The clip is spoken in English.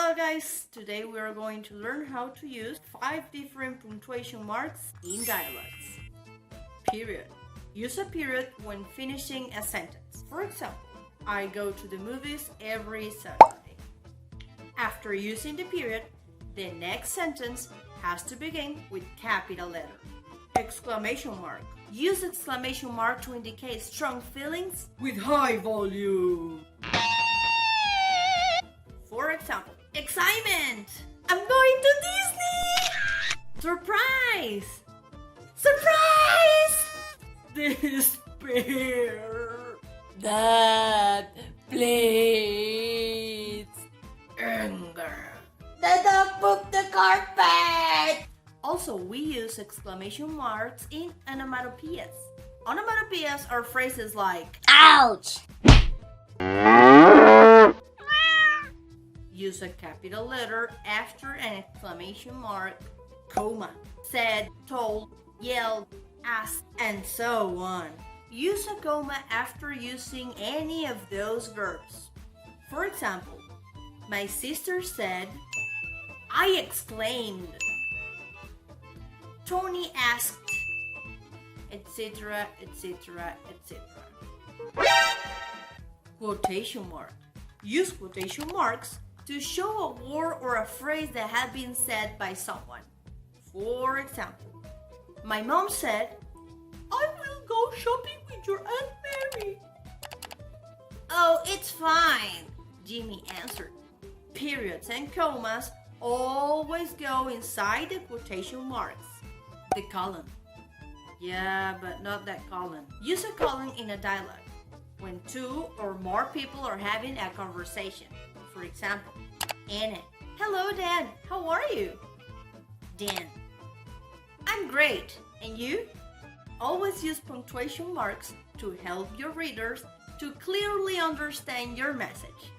Hello guys, today we are going to learn how to use 5 different punctuation marks in dialogues. Period. Use a period when finishing a sentence. For example, I go to the movies every Saturday. After using the period, the next sentence has to begin with capital letter. Exclamation mark. Use exclamation mark to indicate strong feelings with high volume. For example, excitement! I'm going to Disney! Surprise! Surprise! Despair! Dad, please. Anger! The dog pooped the carpet. Also, we use exclamation marks in onomatopoeias. Onomatopoeias are phrases like Ouch! use a capital letter after an exclamation mark, comma, said, told, yelled, asked, and so on. Use a comma after using any of those verbs. For example, my sister said, I exclaimed, Tony asked, etc., etc., etc. Quotation mark. Use quotation marks to show a word or a phrase that had been said by someone. For example, my mom said, I will go shopping with your Aunt Mary. Oh, it's fine, Jimmy answered. Periods and commas always go inside the quotation marks. The colon. Yeah, but not that colon. Use a colon in a dialogue when 2 or more people are having a conversation. For example, Anna, hello Dan, how are you? Dan, I'm great, and you? Always use punctuation marks to help your readers to clearly understand your message.